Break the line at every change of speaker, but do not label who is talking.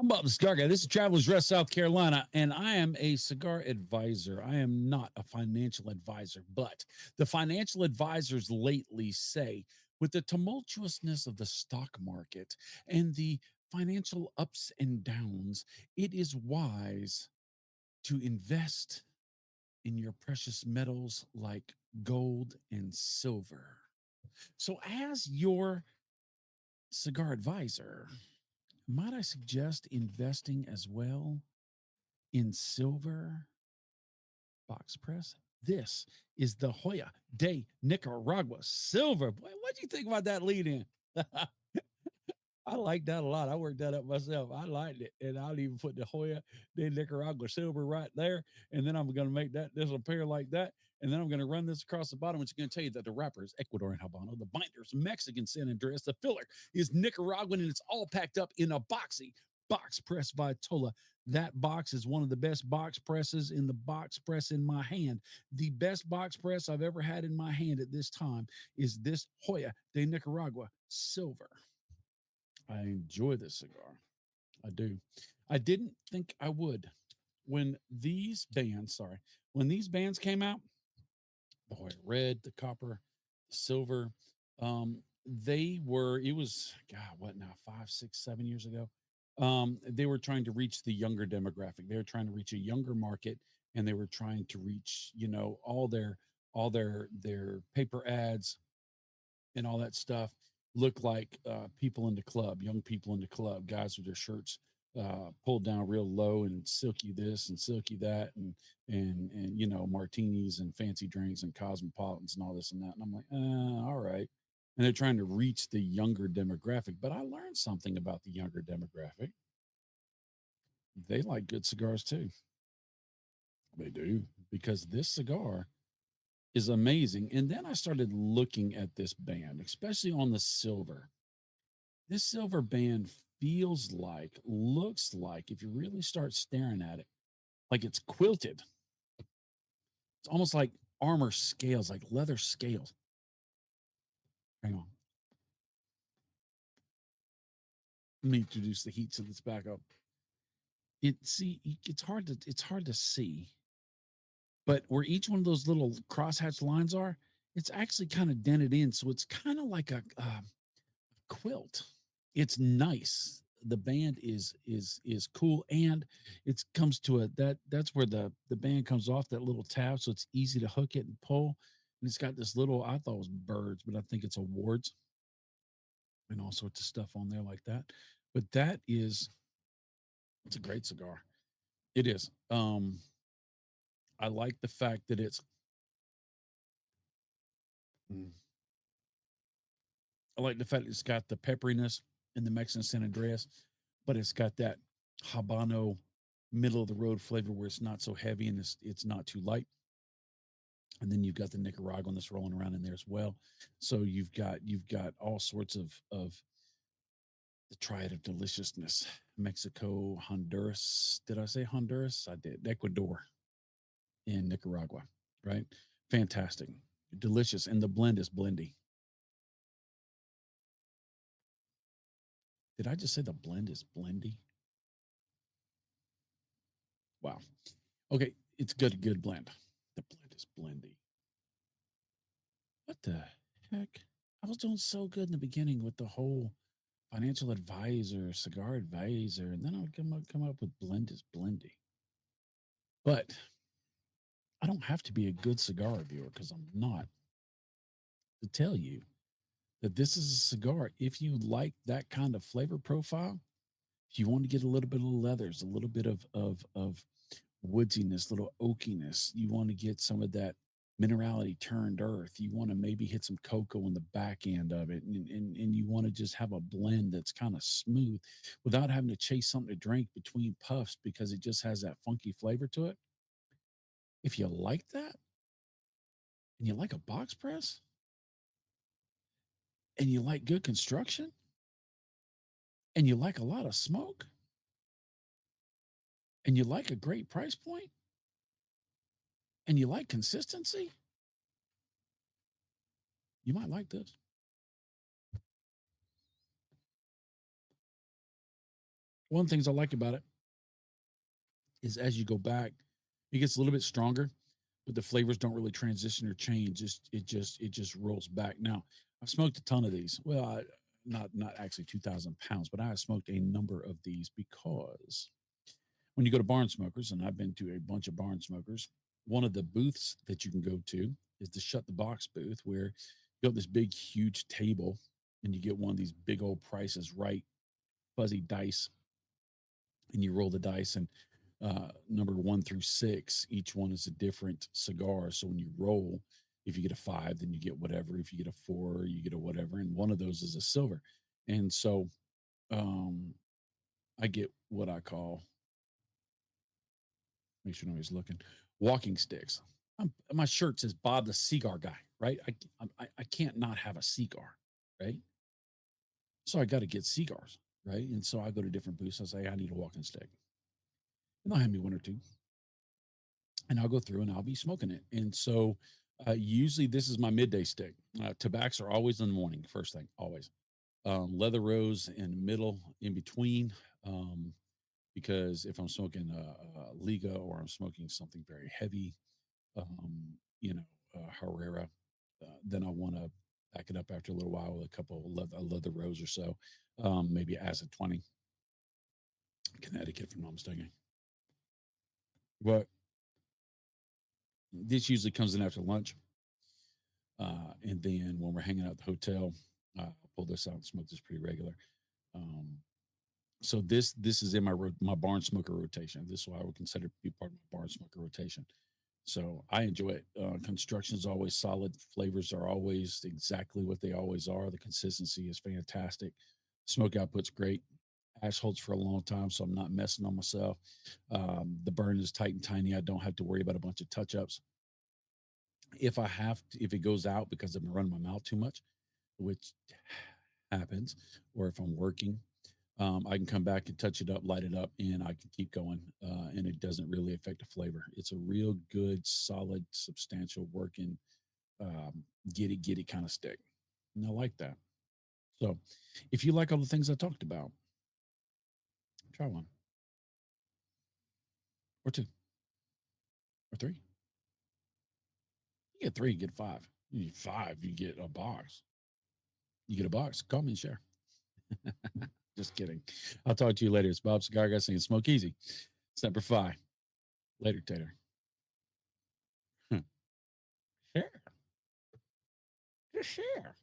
I'm Bob the Cigar Guy. This is Travelers Rest, South Carolina, and I am a cigar advisor. I am not a financial advisor, but the financial advisors lately say, with the tumultuousness of the stock market and the financial ups and downs, it is wise to invest in your precious metals like gold and silver. So, as your cigar advisor, might I suggest investing as well in silver box press? This is the Joya de Nicaragua silver. Boy, what do you think about that lead in? I like that a lot. I worked that up myself. I liked it. And I'll even put the Joya de Nicaragua silver right there. And then I'm going to make that disappear like that. And then I'm going to run this across the bottom, which is going to tell you that the wrapper is Ecuadorian Habano, the binder is Mexican San Andreas, the filler is Nicaraguan, and it's all packed up in a boxy box press Vitola. That box is one of the best box presses in the box press in my hand. The best box press I've ever had in my hand at this time is this Joya de Nicaragua silver. I enjoy this cigar. I do. I didn't think I would when when these bands came out, the Hoya Red, the Copper, the Silver, it was, God, what now, 5, 6, 7 years ago? They were trying to reach the younger demographic. They were trying to reach a younger market, and they were trying to reach, all their paper ads and all that stuff look like people in the club, young people in the club, guys with their shirts pulled down real low and silky this and silky that and martinis and fancy drinks and cosmopolitans and all this and that. And I'm like, all right. And they're trying to reach the younger demographic. But I learned something about the younger demographic. They like good cigars too. They do, because this cigar is amazing. And then I started looking at this band, especially on the silver. This silver band looks like, if you really start staring at it, like it's quilted. It's almost like armor scales, like leather scales. Hang on. Let me introduce the heat to this back up. It's hard to see, but where each one of those little crosshatch lines are, it's actually kind of dented in, so it's kind of like a quilt. It's nice. The band is cool, and it comes to that's where the band comes off that little tab, so it's easy to hook it and pull. And it's got this little, I thought it was birds, but I think it's awards and all sorts of stuff on there like that. But it's a great cigar. It is. I like the fact that mm, I like the fact it's got the pepperiness in the Mexican San Andreas, but it's got that Habano middle of the road flavor where it's not so heavy and it's not too light. And then you've got the Nicaraguan that's rolling around in there as well. So you've got all sorts of the triad of deliciousness. Mexico, Honduras. Did I say Honduras? I did. Ecuador and Nicaragua, right? Fantastic. Delicious. And the blend is blendy. Did I just say the blend is blendy? Wow. Okay, it's good blend. The blend is blendy. What the heck? I was doing so good in the beginning with the whole financial advisor, cigar advisor, and then I would come up with blend is blendy. But I don't have to be a good cigar reviewer because I'm not to tell you that this is a cigar. If you like that kind of flavor profile, if you want to get a little bit of leathers, a little bit of woodsiness, little oakiness, you want to get some of that minerality turned earth. You want to maybe hit some cocoa in the back end of it, and you want to just have a blend that's kind of smooth without having to chase something to drink between puffs because it just has that funky flavor to it. If you like that and you like a box press and you like good construction and you like a lot of smoke and you like a great price point and you like consistency, you might like this. One of the things I like about it is as you go back, it gets a little bit stronger, but the flavors don't really transition or change. It just rolls back. Now, I've smoked a ton of these. Well, not actually 2,000 pounds, but I have smoked a number of these because when you go to barn smokers, and I've been to a bunch of barn smokers, one of the booths that you can go to is the shut the box booth, where you got this big, huge table, and you get one of these big old prices right fuzzy dice, and you roll the dice, and number 1 through 6, each one is a different cigar. So when you roll, if you get a 5, then you get whatever. If you get a 4, you get a whatever, and one of those is a silver. And so um, I get what I call, make sure nobody's looking, walking sticks. My shirt says Bob the Cigar Guy, right? I can't not have a cigar, right? So I got to get cigars, right? And so I go to different booths. I say I need a walking stick, and they'll hand me one or two, and I'll go through and I'll be smoking it. And so usually this is my midday stick. Tobaccos are always in the morning, first thing, always. Leather rose in the middle, in between. Um, because if I'm smoking Liga, or I'm smoking something very heavy, um, you know, Herrera, then I want to back it up after a little while with a couple of leather rose or so, maybe acid 20, Connecticut, if I'm not mistaken. But this usually comes in after lunch. And then when we're hanging out at the hotel, I'll pull this out and smoke this pretty regular. Um, so this is in my barn smoker rotation. This is why I would consider it to be part of my barn smoker rotation. So I enjoy it. Construction is always solid. Flavors are always exactly what they always are. The consistency is fantastic. Smoke output's great. Ash holds for a long time, so I'm not messing on myself. The burn is tight and tiny. I don't have to worry about a bunch of touch ups. If it goes out because I've been running my mouth too much, which happens, or if I'm working, I can come back and touch it up, light it up, and I can keep going. And it doesn't really affect the flavor. It's a real good, solid, substantial working, um, get it kind of stick. And I like that. So if you like all the things I talked about, try one or two or three. You get three, you get five. You get five, you get a box. You get a box. Call me and share. Just kidding. I'll talk to you later. It's Bob Cigar Guy saying smoke easy. Semper Fi. Later, Tater. Sure. Just share.